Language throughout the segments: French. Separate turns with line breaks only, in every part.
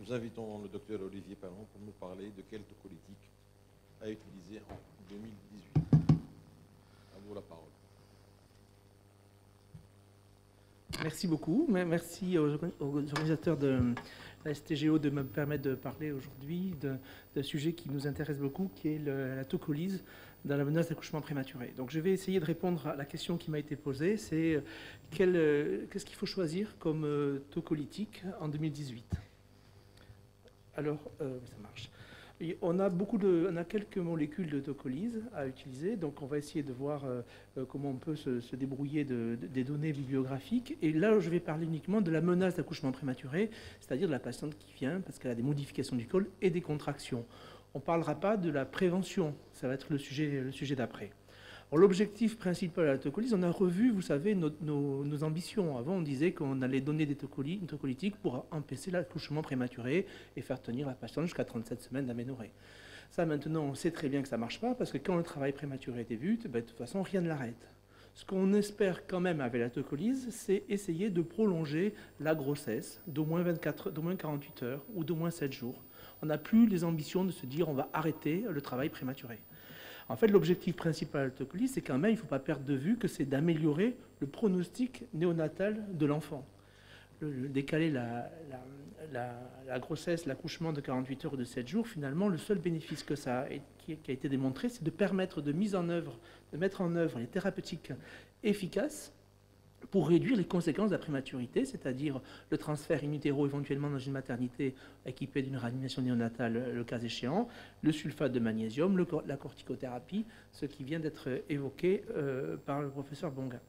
nous invitons le docteur Olivier Pallon pour nous parler de quelle tocolytique a utilisé en 2018. À vous la parole.
Merci beaucoup. Merci aux organisateurs de la STGO de me permettre de parler aujourd'hui d'un sujet qui nous intéresse beaucoup, qui est la tocolyse dans la menace d'accouchement prématuré. Donc je vais essayer de répondre à la question qui m'a été posée, c'est qu'est-ce qu'il faut choisir comme tocolytique en 2018 ? Alors, ça marche. On a quelques molécules de tocolyse à utiliser, donc on va essayer de voir comment on peut se débrouiller des données bibliographiques. Et là, je vais parler uniquement de la menace d'accouchement prématuré, c'est-à-dire de la patiente qui vient parce qu'elle a des modifications du col et des contractions. On ne parlera pas de la prévention, ça va être le sujet d'après. L'objectif principal de la tocolyse, on a revu, vous savez, nos ambitions. Avant, on disait qu'on allait donner une tocolytique pour empêcher l'accouchement prématuré et faire tenir la patiente jusqu'à 37 semaines d'aménorrhée. Ça, maintenant, on sait très bien que ça ne marche pas, parce que quand le travail prématuré est vu, de toute façon, rien ne l'arrête. Ce qu'on espère quand même avec la tocolyse, c'est essayer de prolonger la grossesse d'au moins 48 heures ou d'au moins 7 jours. On n'a plus les ambitions de se dire on va arrêter le travail prématuré. En fait, l'objectif principal de la tocolyse, c'est quand même, il ne faut pas perdre de vue que c'est d'améliorer le pronostic néonatal de l'enfant. Décaler la grossesse, l'accouchement de 48 heures ou de 7 jours, finalement, le seul bénéfice que ça a, qui a été démontré, c'est de permettre de mettre en œuvre les thérapeutiques efficaces pour réduire les conséquences de la prématurité, c'est-à-dire le transfert in utero éventuellement dans une maternité équipée d'une réanimation néonatale, le cas échéant, le sulfate de magnésium, la corticothérapie, ce qui vient d'être évoqué par le professeur Bonga.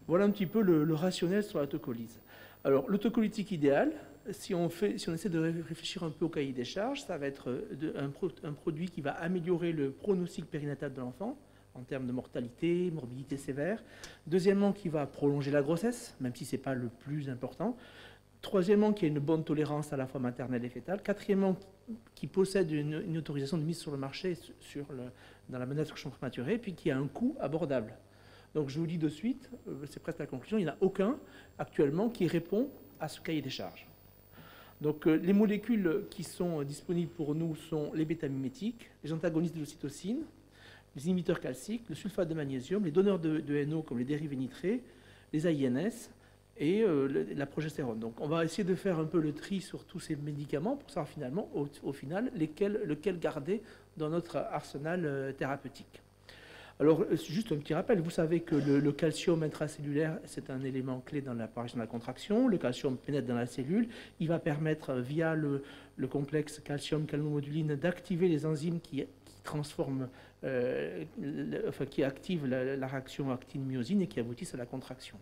Voilà un petit peu le rationnel sur la tocolyse. Alors, le tocolytique idéal, si on essaie de réfléchir un peu au cahier des charges, ça va être un produit qui va améliorer le pronostic périnatal de l'enfant, en termes de mortalité, morbidité sévère. Deuxièmement, qui va prolonger la grossesse, même si ce n'est pas le plus important. Troisièmement, qui a une bonne tolérance à la fois maternelle et fétale. Quatrièmement, qui possède une autorisation de mise sur le marché dans la menace d'accouchement prématuré, puis qui a un coût abordable. Donc je vous dis de suite, c'est presque la conclusion, il n'y en a aucun actuellement qui répond à ce cahier des charges. Donc les molécules qui sont disponibles pour nous sont les bêta-mimétiques, les antagonistes de l'ocytocine, les inhibiteurs calciques, le sulfate de magnésium, les donneurs de NO comme les dérivés nitrés, les AINS et la progestérone. Donc on va essayer de faire un peu le tri sur tous ces médicaments pour savoir finalement, au final, lequel garder dans notre arsenal thérapeutique. Alors, juste un petit rappel, vous savez que le calcium intracellulaire, c'est un élément clé dans l'apparition de la contraction. Le calcium pénètre dans la cellule. Il va permettre, via le complexe calcium-calmomoduline, d'activer les enzymes qui transforment, qui activent la réaction actine-myosine et qui aboutissent à la contraction.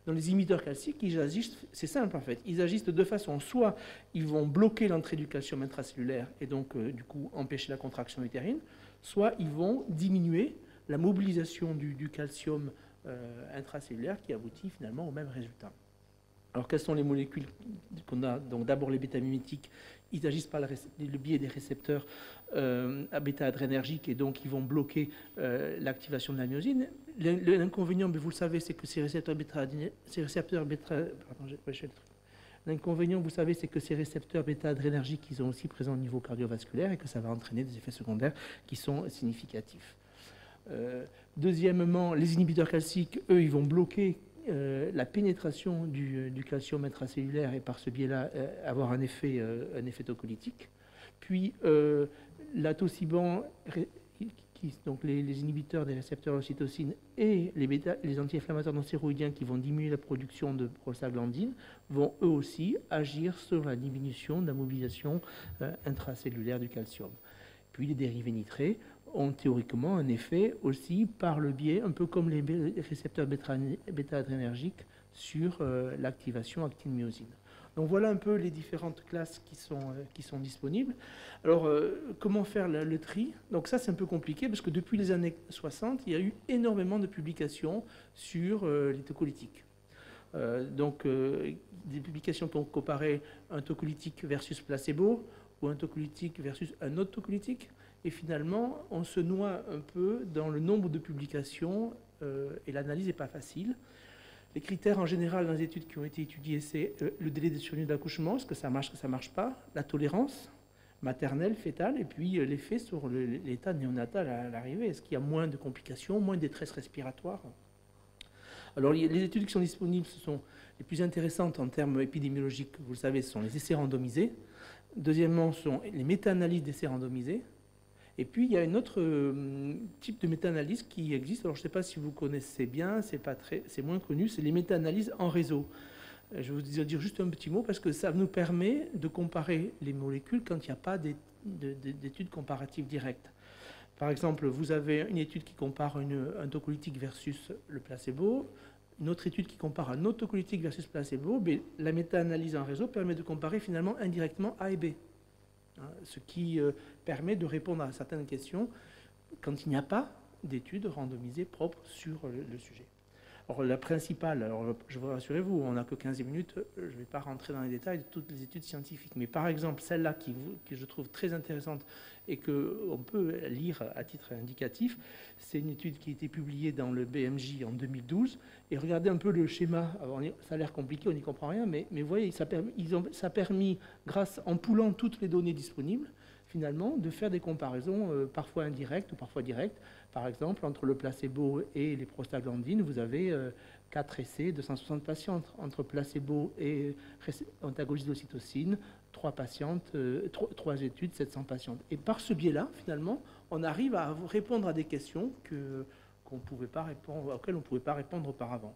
Dans les inhibiteurs calciques, ils agissent, c'est simple en fait, ils agissent de deux façons. Soit ils vont bloquer l'entrée du calcium intracellulaire et donc du coup empêcher la contraction utérine, soit ils vont diminuer la mobilisation du calcium intracellulaire qui aboutit finalement au même résultat. Alors, quelles sont les molécules qu'on a? Donc, d'abord, les bêta-mimétiques, ils agissent par le biais des récepteurs bêta-adrénergiques et donc ils vont bloquer l'activation de la myosine. L'inconvénient, vous le savez, c'est que L'inconvénient, vous savez, c'est que ces récepteurs bêta-adrénergiques, ils sont aussi présents au niveau cardiovasculaire et que ça va entraîner des effets secondaires qui sont significatifs. Deuxièmement, les inhibiteurs calciques, eux, ils vont bloquer la pénétration du calcium intracellulaire et par ce biais-là avoir un effet tocolytique. Puis la tociban, donc les inhibiteurs des récepteurs ocytocine et les anti-inflammatoires non stéroïdiens qui vont diminuer la production de prostaglandine vont eux aussi agir sur la diminution de la mobilisation intracellulaire du calcium. Puis les dérivés nitrés ont théoriquement un effet aussi par le biais, un peu comme les récepteurs bêta-adrénergiques, sur l'activation actine-myosine. Donc voilà un peu les différentes classes qui sont disponibles. Alors comment faire le tri? Donc ça c'est un peu compliqué parce que depuis les années 60, il y a eu énormément de publications sur les tocolytiques. Des publications qui ont comparé un tocolytique versus placebo ou un tocolytique versus un autre tocolytique. Et finalement, on se noie un peu dans le nombre de publications et l'analyse n'est pas facile. Les critères en général dans les études qui ont été étudiées, c'est le délai de survenue de l'accouchement, est-ce que ça marche pas, la tolérance maternelle, fétale, et puis l'effet sur l'état néonatal à l'arrivée. Est-ce qu'il y a moins de complications, moins de détresse respiratoire? Alors les études qui sont disponibles, ce sont les plus intéressantes en termes épidémiologiques, vous le savez, ce sont les essais randomisés. Deuxièmement, ce sont les méta-analyses d'essais randomisés. Et puis, il y a un autre type de méta-analyse qui existe. Alors, je ne sais pas si vous connaissez bien, c'est moins connu, c'est les méta-analyses en réseau. Je vais vous dire juste un petit mot parce que ça nous permet de comparer les molécules quand il n'y a pas d'études comparatives directes. Par exemple, vous avez une étude qui compare un tocolytique versus le placebo, une autre étude qui compare un autre tocolytique versus placebo. Mais la méta-analyse en réseau permet de comparer finalement indirectement A et B. Ce qui permet de répondre à certaines questions quand il n'y a pas d'études randomisées propres sur le sujet. Alors la principale, alors je vous rassurez-vous, on n'a que 15 minutes, je ne vais pas rentrer dans les détails de toutes les études scientifiques, mais par exemple celle-là que je trouve très intéressante et qu'on peut lire à titre indicatif, c'est une étude qui a été publiée dans le BMJ en 2012, et regardez un peu le schéma, alors, ça a l'air compliqué, on n'y comprend rien, mais vous voyez, ça a permis, en poulant toutes les données disponibles, finalement, de faire des comparaisons parfois indirectes ou parfois directes. Par exemple, entre le placebo et les prostaglandines, vous avez 4 essais de 160 patientes. Entre placebo et antagoniste d'ocytocine, 3 études, 700 patientes. Et par ce biais-là, finalement, on arrive à répondre à des questions auxquelles on ne pouvait pas répondre auparavant.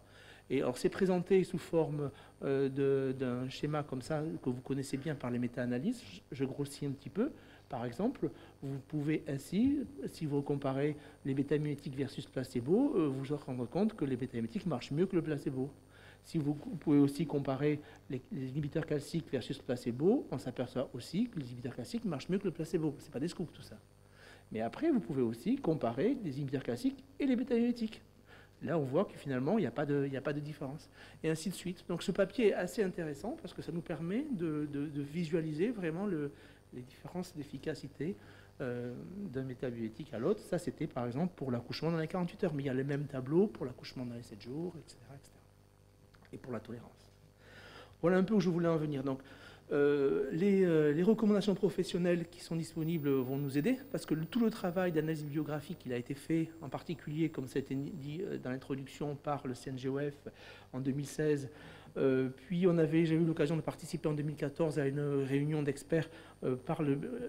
Et alors, c'est présenté sous forme d'un schéma comme ça, que vous connaissez bien par les méta-analyses. Je grossis un petit peu. Par exemple, vous pouvez ainsi, si vous comparez les bêta-mimétiques versus placebo, vous vous rendre compte que les bêta-mimétiques marchent mieux que le placebo. Si vous pouvez aussi comparer les inhibiteurs calciques versus placebo, on s'aperçoit aussi que les inhibiteurs calciques marchent mieux que le placebo. Ce n'est pas des scoops tout ça. Mais après, vous pouvez aussi comparer les inhibiteurs calciques et les bêta-mimétiques. Là, on voit que finalement, il n'y a pas de différence. Et ainsi de suite. Donc ce papier est assez intéressant parce que ça nous permet de visualiser vraiment les différences d'efficacité d'un métabiotique à l'autre. Ça, c'était par exemple pour l'accouchement dans les 48 heures. Mais il y a le même tableau pour l'accouchement dans les 7 jours, etc., etc. Et pour la tolérance. Voilà un peu où je voulais en venir. Donc, les recommandations professionnelles qui sont disponibles vont nous aider parce que tout le travail d'analyse bibliographique qui a été fait, en particulier, comme ça a été dit dans l'introduction, par le CNGOF en 2016, puis j'ai eu l'occasion de participer en 2014 à une réunion d'experts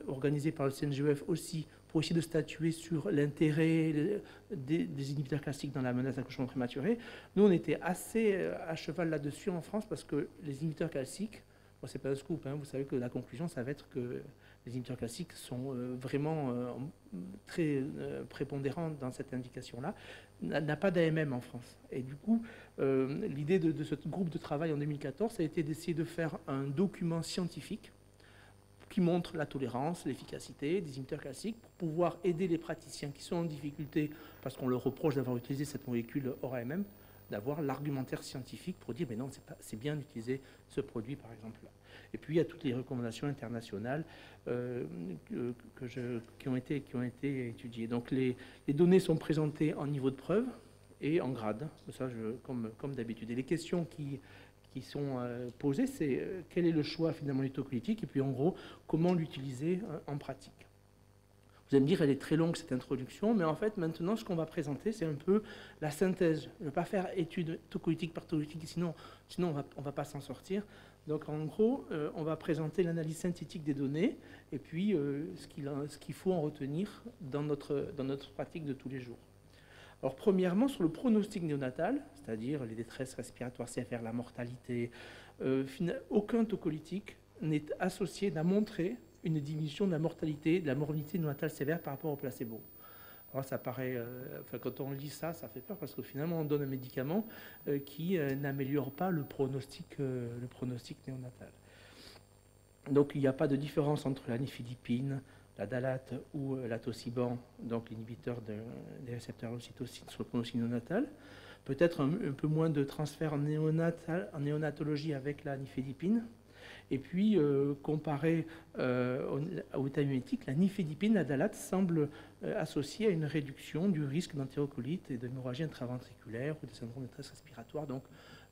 organisée par le CNGOF aussi pour essayer de statuer sur l'intérêt des inhibiteurs classiques dans la menace d'accouchement prématuré. Nous, on était assez à cheval là-dessus en France parce que les inhibiteurs classiques, bon, c'est pas un scoop, hein, vous savez que la conclusion, ça va être que les inhibiteurs classiques sont vraiment très prépondérants dans cette indication-là, n'a pas d'AMM en France. Et du coup, l'idée de ce groupe de travail en 2014, ça a été d'essayer de faire un document scientifique qui montre la tolérance, l'efficacité des inhibiteurs classiques pour pouvoir aider les praticiens qui sont en difficulté parce qu'on leur reproche d'avoir utilisé cette molécule hors AMM, d'avoir l'argumentaire scientifique pour dire mais non, c'est bien d'utiliser ce produit par exemple là. Et puis il y a toutes les recommandations internationales qui ont été étudiées. Donc les données sont présentées en niveau de preuve et en grade, ça comme d'habitude. Et les questions qui sont posées, c'est quel est le choix finalement du tocolytique et puis en gros comment l'utiliser en pratique. Vous allez me dire, elle est très longue cette introduction, mais en fait, maintenant, ce qu'on va présenter, c'est un peu la synthèse. Je ne vais pas faire étude tocolytique par tocolytique, sinon on va pas s'en sortir. Donc, en gros, on va présenter l'analyse synthétique des données et puis ce qu'il faut en retenir dans notre pratique de tous les jours. Alors, premièrement, sur le pronostic néonatal, c'est-à-dire les détresses respiratoires sévères, la mortalité, aucun tocolytique n'est associé, n'a montré une diminution de la mortalité, de la morbidité néonatale sévère par rapport au placebo. Alors ça paraît, quand on lit ça, ça fait peur parce que finalement on donne un médicament qui n'améliore pas le pronostic néonatal. Donc il n'y a pas de différence entre la nifedipine, la dalate ou la tociban, donc l'inhibiteur des récepteurs ocytocine sur le pronostic néonatal. Peut-être un peu moins de transfert en néonatologie avec la nifedipine. Et puis, comparé au état-mimétique, la nifedipine, la dalate, semble associée à une réduction du risque d'entérocolite et d'hémorragie intraventriculaire ou de syndrome de détresse respiratoire. Donc,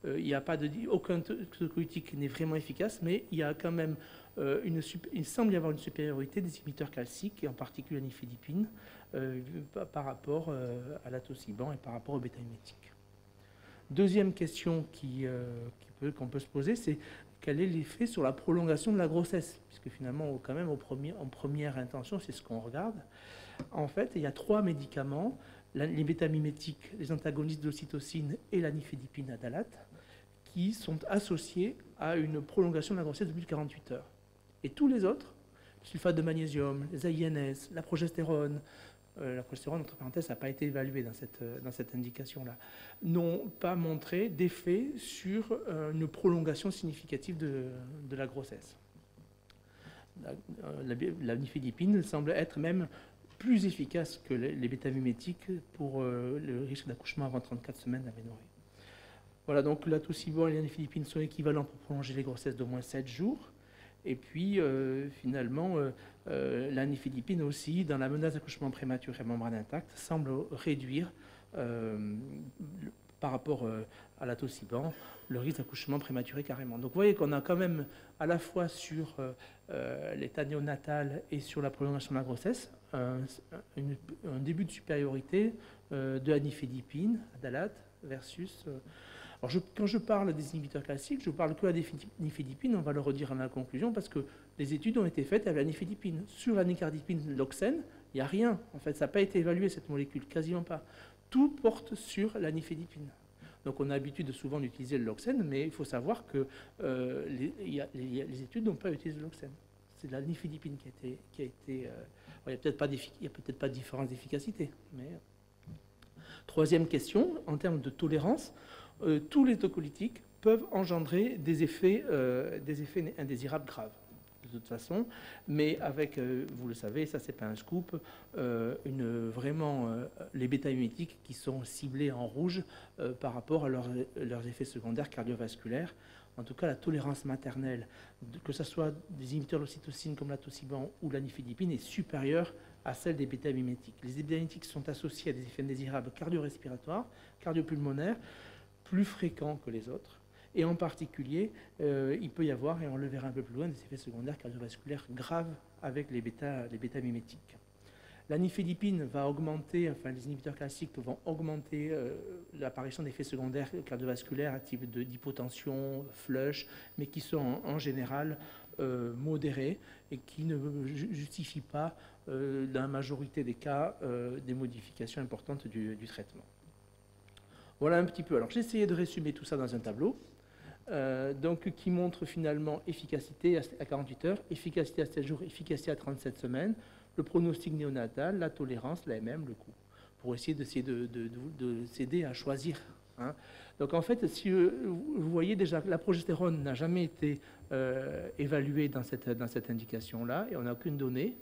il n'y a pas aucun tocolytique n'est vraiment efficace, mais il y a quand même il semble y avoir une supériorité des inhibiteurs calciques, et en particulier l'anifédipine, par rapport à l'atosiban et par rapport au bêta-mimétique. Deuxième question qu'on peut se poser, c'est quel est l'effet sur la prolongation de la grossesse, puisque finalement, quand même, en première intention, c'est ce qu'on regarde. En fait, il y a 3 médicaments, les bêta-mimétiques, les antagonistes de l'ocytocine et l'anifédipine adalate, qui sont associés à une prolongation de la grossesse de plus de 48 heures. Et tous les autres, le sulfate de magnésium, les AINS, la progestérone, entre parenthèses, n'a pas été évaluée dans cette indication-là, n'ont pas montré d'effet sur une prolongation significative de la grossesse. L'anifédipine semble être même plus efficace que les bêta-mimétiques pour le risque d'accouchement avant 34 semaines d'aménorrhée. Voilà, donc l'atosiban et l'anifédipine sont équivalents pour prolonger les grossesses d'au moins 7 jours. Et puis, finalement, l'anifédipine aussi, dans la menace d'accouchement prématuré à membrane intacte, semble réduire, par rapport à l'atosiban, le risque d'accouchement prématuré carrément. Donc, vous voyez qu'on a quand même, à la fois sur l'état néonatal et sur la prolongation de la grossesse, un début de supériorité de l'anifédipine, adalate, versus... Alors quand je parle des inhibiteurs classiques, je parle que de l'anifédipine, on va le redire dans la conclusion, parce que les études ont été faites avec l'anifédipine. Sur l'anicardipine, l'oxène, il n'y a rien. En fait, ça n'a pas été évalué, cette molécule, quasiment pas. Tout porte sur l'anifédipine. Donc on a l'habitude souvent d'utiliser le loxène, mais il faut savoir que les études n'ont pas utilisé le loxène. C'est l'anifédipine qui a été... il n'y a peut-être pas de différence d'efficacité. Mais... Troisième question, en termes de tolérance, tous les tocolytiques peuvent engendrer des effets indésirables graves, de toute façon, mais avec, vous le savez, ça c'est pas un scoop, les bêta-mimétiques qui sont ciblés en rouge par rapport à leurs effets secondaires cardiovasculaires. En tout cas, la tolérance maternelle, que ce soit des inhibiteurs de l'ocytocine comme l'atosiban ou l'anifédipine, est supérieure à celle des bêta-mimétiques. Les bêta-mimétiques sont associés à des effets indésirables cardio-respiratoires, cardiopulmonaires, plus fréquents que les autres. Et en particulier, il peut y avoir, et on le verra un peu plus loin, des effets secondaires cardiovasculaires graves avec les bêta-mimétiques. L'anifédipine va augmenter, enfin les inhibiteurs classiques vont augmenter l'apparition d'effets secondaires cardiovasculaires type d'hypotension, flush, mais qui sont en général modérés et qui ne justifient pas, dans la majorité des cas, des modifications importantes du traitement. Voilà un petit peu. Alors j'ai essayé de résumer tout ça dans un tableau. Qui montre finalement efficacité à 48 heures, efficacité à 7 jours, efficacité à 37 semaines, le pronostic néonatal, la tolérance, l'AMM, le coût, pour essayer de s'aider à choisir. Hein. Donc en fait, si vous voyez déjà que la progestérone n'a jamais été évaluée dans cette indication-là, et on n'a aucune donnée,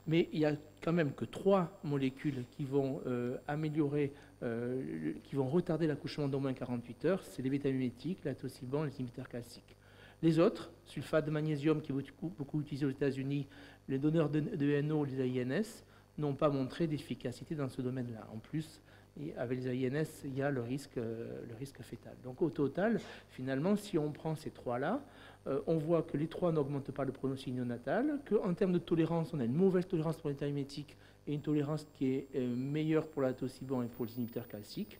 mais il n'y a quand même que 3 molécules qui vont améliorer, qui vont retarder l'accouchement d'au moins 48 heures, c'est les bêta-mimétiques, l'atosiban, les inhibiteurs classiques. Les autres, sulfate de magnésium qui est beaucoup utilisé aux États-Unis, les donneurs de NO, les AINS, n'ont pas montré d'efficacité dans ce domaine-là. En plus, avec les AINS, il y a le risque fœtal. Donc au total, finalement, si on prend ces 3-là, on voit que les 3 n'augmentent pas le pronostic néonatal, qu'en termes de tolérance, on a une mauvaise tolérance pour les bêta-mimétiques et une tolérance qui est meilleure pour l'atosiban et pour les inhibiteurs classiques.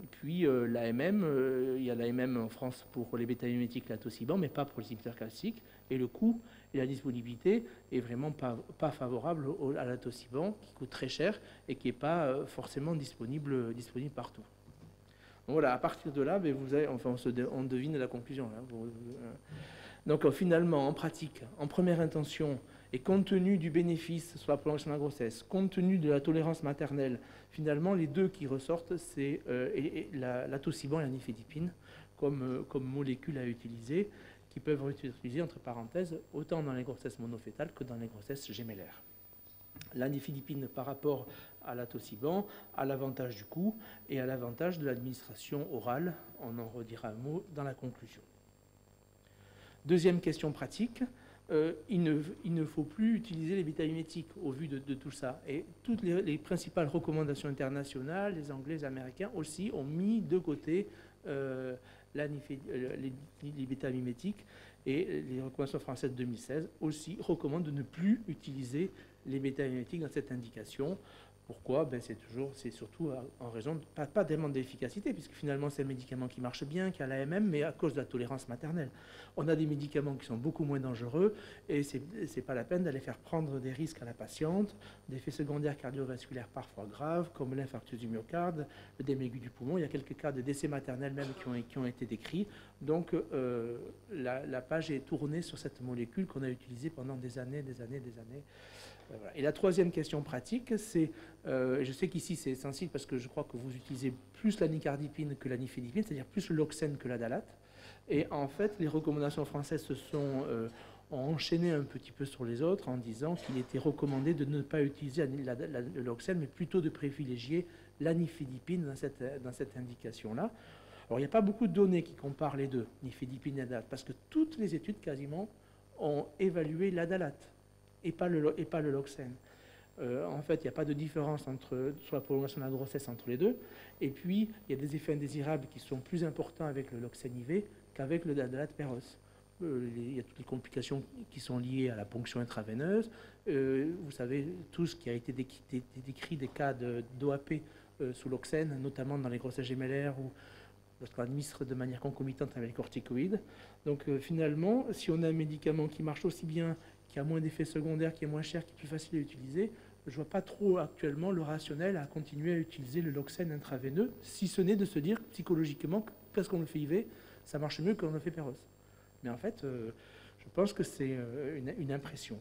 Puis l'AMM, il y a l'AMM en France pour les bêta-mimétiques, l'atosiban, mais pas pour les inhibiteurs classiques. Et le coût et la disponibilité est vraiment pas favorable à l'atosiban, qui coûte très cher et qui n'est pas forcément disponible partout. Donc voilà, à partir de là, on devine la conclusion. Hein. Donc finalement, en pratique, en première intention, et compte tenu du bénéfice sur la prolongation de la grossesse, compte tenu de la tolérance maternelle, finalement, les deux qui ressortent, c'est l'atosiban et l'anifédipine comme molécules à utiliser, qui peuvent être utilisées, entre parenthèses, autant dans les grossesses monofétales que dans les grossesses gémellaires. L'anifédipine, par rapport à l'atosiban, a l'avantage du coût et a l'avantage de l'administration orale. On en redira un mot dans la conclusion. Deuxième question pratique. Il ne faut plus utiliser les bêta-mimétiques au vu de tout ça. Et toutes les principales recommandations internationales, les Anglais, les Américains aussi, ont mis de côté les bêta-mimétiques, et les recommandations françaises de 2016 aussi recommandent de ne plus utiliser les bêta-mimétiques dans cette indication. Pourquoi? C'est surtout en raison, pas tellement d'efficacité, puisque finalement c'est un médicament qui marche bien, qui a l'AMM, mais à cause de la tolérance maternelle. On a des médicaments qui sont beaucoup moins dangereux, et c'est pas la peine d'aller faire prendre des risques à la patiente, d'effets secondaires cardiovasculaires parfois graves, comme l'infarctus du myocarde, le dème aigu du poumon. Il y a quelques cas de décès maternel même qui ont été décrits. Donc la page est tournée sur cette molécule qu'on a utilisée pendant des années. Voilà. Et la troisième question pratique, c'est, je sais qu'ici c'est sensible parce que je crois que vous utilisez plus la nicardipine que la nifedipine, c'est-à-dire plus le loxène que la dalate. Et en fait, les recommandations françaises ont enchaîné un petit peu sur les autres en disant qu'il était recommandé de ne pas utiliser le loxène, mais plutôt de privilégier la nifedipine dans cette indication-là. Alors, il n'y a pas beaucoup de données qui comparent les deux, nifedipine et la dalate, parce que toutes les études quasiment ont évalué la dalate et pas le loxène. En fait, il n'y a pas de différence sur la prolongation de la grossesse entre les deux. Et puis, il y a des effets indésirables qui sont plus importants avec le loxène IV qu'avec le dalate Péros. Il y a toutes les complications qui sont liées à la ponction intraveineuse. Vous savez, tout ce qui a été décrit des cas d'OAP sous loxène, notamment dans les grossesses gémellaires ou lorsqu'on administre de manière concomitante avec les corticoïdes. Donc finalement, si on a un médicament qui marche aussi bien, qui a moins d'effets secondaires, qui est moins cher, qui est plus facile à utiliser, je ne vois pas trop actuellement le rationnel à continuer à utiliser le loxène intraveineux, si ce n'est de se dire psychologiquement que parce qu'on le fait IV, ça marche mieux qu'on le fait Péros. Mais en fait, je pense que c'est une impression.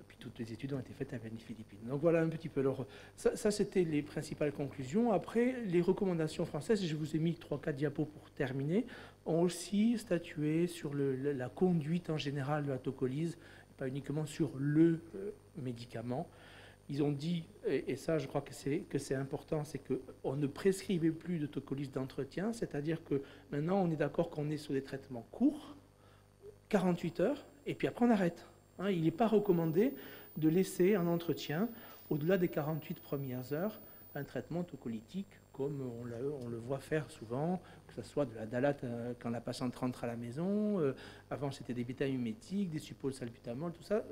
Puis toutes les études ont été faites avec nifedipine. Donc voilà un petit peu. Alors, ça c'était les principales conclusions. Après, les recommandations françaises, je vous ai mis 3-4 diapos pour terminer, ont aussi statué sur la conduite en général de la tocolyse, pas uniquement sur le médicament. Ils ont dit, et ça je crois que c'est important, c'est qu'on ne prescrivait plus de tocolyse d'entretien, c'est-à-dire que maintenant on est d'accord qu'on est sur des traitements courts, 48 heures, et puis après on arrête. Il n'est pas recommandé de laisser en entretien, au-delà des 48 premières heures, un traitement tocolytique, comme on le voit faire souvent, que ce soit de la dalate quand la patiente rentre à la maison, avant c'était des bêta-mimétiques, des suppos-salbutamol, tout ça.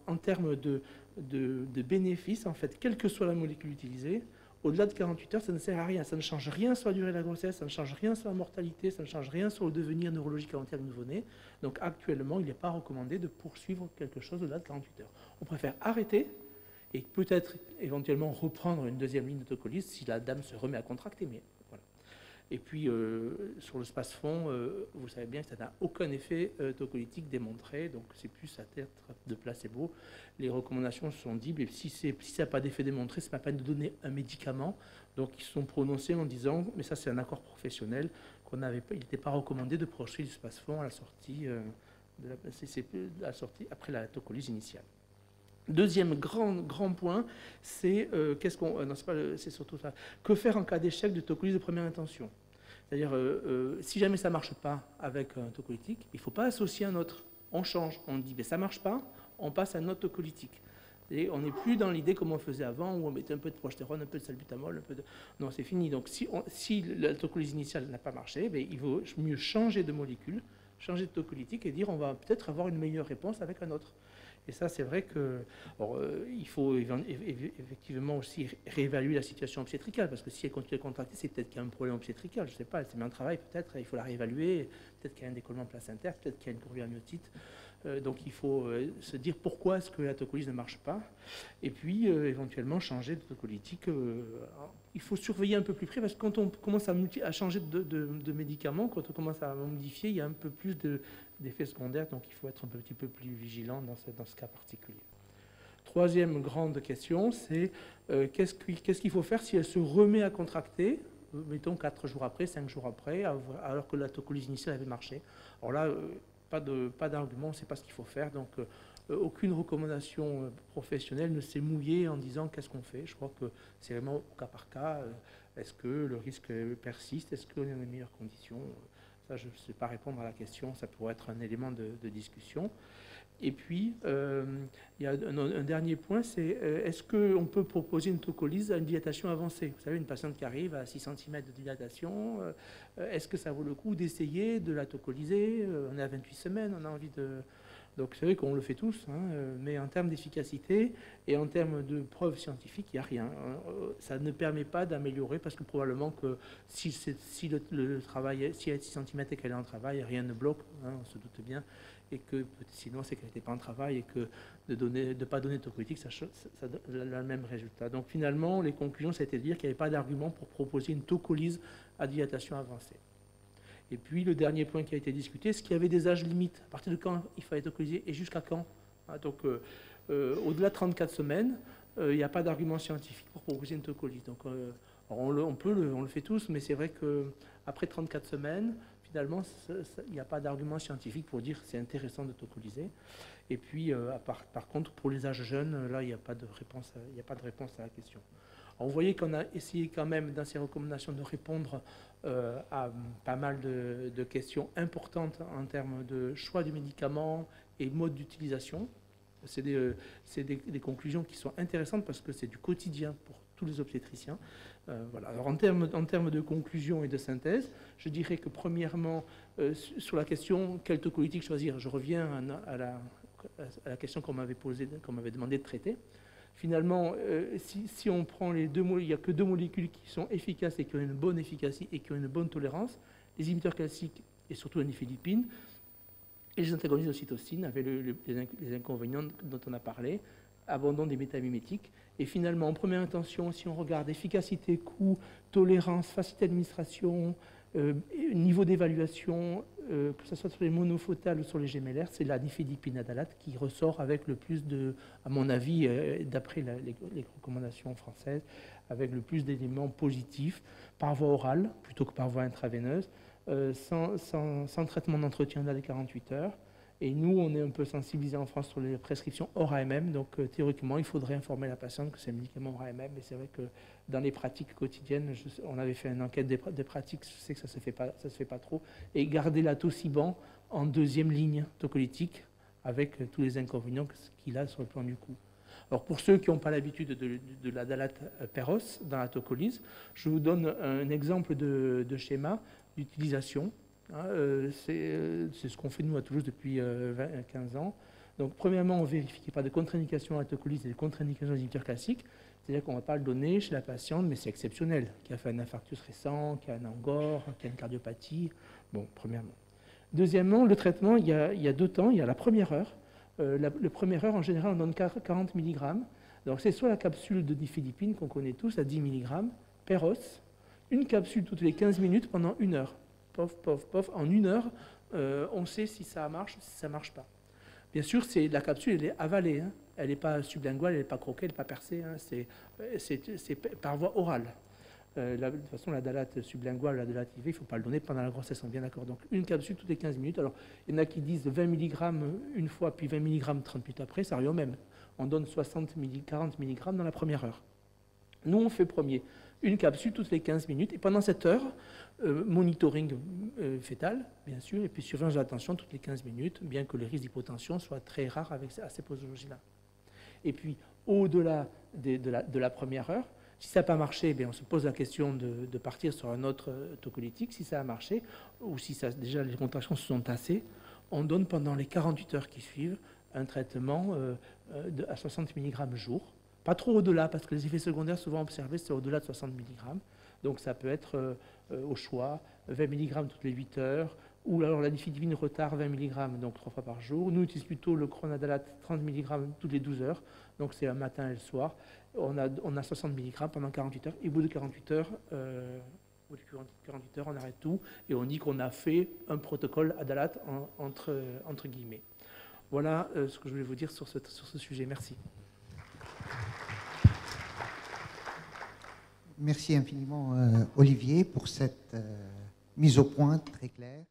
En termes de bénéfices, en fait, quelle que soit la molécule utilisée, au-delà de 48 heures, ça ne sert à rien. Ça ne change rien sur la durée de la grossesse, ça ne change rien sur la mortalité, ça ne change rien sur le devenir neurologique à long terme du nouveau-né. Donc actuellement, il n'est pas recommandé de poursuivre quelque chose au-delà de 48 heures. On préfère arrêter et peut-être éventuellement reprendre une deuxième ligne de tocolyse si la dame se remet à contracter. Mais voilà. Et puis, sur le space-fond, vous savez bien que ça n'a aucun effet tocolytique démontré, donc c'est plus à titre de placebo. Les recommandations sont dites, et si ça n'a pas d'effet démontré, ce n'est pas peine de donner un médicament. Donc, ils se sont prononcés en disant, mais ça c'est un accord professionnel, il n'était pas recommandé de poursuivre le space-fond à la sortie, après la tocolyse initiale. Deuxième grand point, c'est c'est surtout ça. Que faire en cas d'échec de tocolyse de première intention? C'est-à-dire, si jamais ça ne marche pas avec un tocolytique, il ne faut pas associer un autre. On change, on dit, ça ne marche pas, on passe à un autre tocolytique. Et on n'est plus dans l'idée comme on faisait avant, où on mettait un peu de progestérone, un peu de salbutamol, Non, c'est fini. Donc, si la tocolyse initiale n'a pas marché, il vaut mieux changer de molécule, changer de tocolytique et dire on va peut-être avoir une meilleure réponse avec un autre. Et ça, c'est vrai que il faut effectivement aussi réévaluer la situation obstétricale, parce que si elle continue à contracter, c'est peut-être qu'il y a un problème obstétrical, je ne sais pas, elle s'est mis en travail peut-être, il faut la réévaluer, peut-être qu'il y a un décollement placentaire, peut-être qu'il y a une courbure amniotite. Donc il faut se dire pourquoi est-ce que la tocolyse ne marche pas, et puis éventuellement changer de tocolytique. Il faut surveiller un peu plus près, parce que quand on commence à changer de médicaments, quand on commence à modifier, il y a un peu plus d'effets secondaires, donc il faut être un petit peu plus vigilant dans ce cas particulier. Troisième grande question, c'est qu'est-ce qu'il faut faire si elle se remet à contracter, mettons 4 jours après, 5 jours après, alors que la tocolyse initiale avait marché. Alors là, pas d'argument, on ne sait pas ce qu'il faut faire, donc aucune recommandation professionnelle ne s'est mouillée en disant qu'est-ce qu'on fait. Je crois que c'est vraiment au cas par cas. Est-ce que le risque persiste? Est-ce qu'on est dans les meilleures conditions? Ça, je ne sais pas répondre à la question, ça pourrait être un élément de discussion. Et puis, il y a un dernier point, c'est est-ce qu'on peut proposer une tocolyse à une dilatation avancée? Vous savez, une patiente qui arrive à 6 cm de dilatation, est-ce que ça vaut le coup d'essayer de la tocolyser? On est à 28 semaines, on a envie de... Donc c'est vrai qu'on le fait tous, hein, mais en termes d'efficacité et en termes de preuves scientifiques, il n'y a rien. Ça ne permet pas d'améliorer parce que probablement que si le travail, si elle est 6 cm et qu'elle est en travail, rien ne bloque, hein, on se doute bien, et que sinon c'est qu'elle n'était pas en travail et que de ne pas donner de tocolytique, ça donne le même résultat. Donc finalement, les conclusions, c'était de dire qu'il n'y avait pas d'argument pour proposer une tocolyse à dilatation avancée. Et puis, le dernier point qui a été discuté, c'est qu'il y avait des âges limites. À partir de quand il fallait tocolyser et jusqu'à quand? Donc, au-delà de 34 semaines, il n'y a pas d'argument scientifique pour proposer une tocolyse. Donc, on le fait tous, mais c'est vrai qu'après 34 semaines, finalement, il n'y a pas d'argument scientifique pour dire que c'est intéressant de tocolyser. Et puis, par contre, pour les âges jeunes, là, il n'y a pas de réponse à la question. Alors, vous voyez qu'on a essayé quand même, dans ces recommandations, de répondre à pas mal de questions importantes en termes de choix du médicament et mode d'utilisation. C'est des conclusions qui sont intéressantes parce que c'est du quotidien pour tous les obstétriciens. Voilà. Alors, en termes de conclusion et de synthèse, je dirais que premièrement, sur la question quelle tocolytique choisir, je reviens à la question qu'on m'avait posée, qu'on m'avait demandé de traiter. Finalement, si on prend il n'y a que 2 molécules qui sont efficaces et qui ont une bonne efficacité et qui ont une bonne tolérance, les inhibiteurs classiques et surtout la nifedipine, et les antagonistes de cytosine avec les inconvénients dont on a parlé, abandon des métamimétiques. Et finalement, en première intention, si on regarde efficacité, coût, tolérance, facilité d'administration, niveau d'évaluation, que ce soit sur les monofotales ou sur les gémellaires, c'est la nifedipine adalate qui ressort avec le plus de, à mon avis, d'après les recommandations françaises, avec le plus d'éléments positifs par voie orale plutôt que par voie intraveineuse, sans traitement d'entretien dans les 48 heures. Et nous, on est un peu sensibilisés en France sur les prescriptions hors AMM, donc théoriquement, il faudrait informer la patiente que c'est un médicament hors AMM, mais c'est vrai que dans les pratiques quotidiennes, on avait fait une enquête des pratiques, je sais que ça se fait pas trop, et garder la tociban en 2e ligne tocolytique, avec tous les inconvénients qu'il a sur le plan du coût. Alors pour ceux qui n'ont pas l'habitude de la dalate Peros dans la tocolyse, je vous donne un exemple de schéma d'utilisation. C'est ce qu'on fait nous à Toulouse depuis 15 ans. Donc premièrement, on vérifie qu'il n'y a pas de contre-indication à la tocolyse et de contre-indication aux inhibiteurs classiques. C'est-à-dire qu'on ne va pas le donner chez la patiente, mais c'est exceptionnel, qui a fait un infarctus récent, qui a un angor, qui a une cardiopathie. Bon, premièrement. Deuxièmement, le traitement, il y a 2 temps. Il y a la première heure. La première heure, en général, on donne 40 mg. Donc c'est soit la capsule de nifedipine qu'on connaît tous à 10 mg, Peros, une capsule toutes les 15 minutes pendant 1 heure. Pof, pof, pof. En 1 heure, on sait si ça marche ou si ça ne marche pas. Bien sûr, la capsule, elle est avalée. Hein. Elle n'est pas sublinguale, elle n'est pas croquée, elle n'est pas percée. Hein. C'est par voie orale. De toute façon, la dalate sublinguale, la dalate IV, il ne faut pas le donner pendant la grossesse, on est bien d'accord. Donc, une capsule toutes les 15 minutes. Alors, il y en a qui disent 20 mg une fois, puis 20 mg 30 minutes après, ça revient au même. On donne 40 mg dans la première heure. Nous, on fait premier. Une capsule toutes les 15 minutes. Et pendant cette heure, monitoring fœtal, bien sûr, et puis surveillance de la tension toutes les 15 minutes, bien que les risques d'hypotension soient très rares à ces posologies-là. Et puis, au-delà de la première heure, si ça n'a pas marché, bien, on se pose la question de partir sur un autre tocolytique. Si ça a marché, ou si déjà les contractions se sont tassées, on donne pendant les 48 heures qui suivent un traitement à 60 mg jour. Pas trop au-delà, parce que les effets secondaires souvent observés, c'est au-delà de 60 mg. Donc ça peut être au choix 20 mg toutes les 8 heures, ou alors la nifedipine retard 20 mg, donc 3 fois par jour. Nous utilisons plutôt le cronadalate 30 mg toutes les 12 heures, donc c'est un matin et le soir. On a 60 mg pendant 48 heures, et au bout de 48 heures, on arrête tout, et on dit qu'on a fait un protocole adalate entre guillemets. Voilà ce que je voulais vous dire sur ce sujet. Merci.
Merci infiniment, Olivier, pour cette mise au point très claire.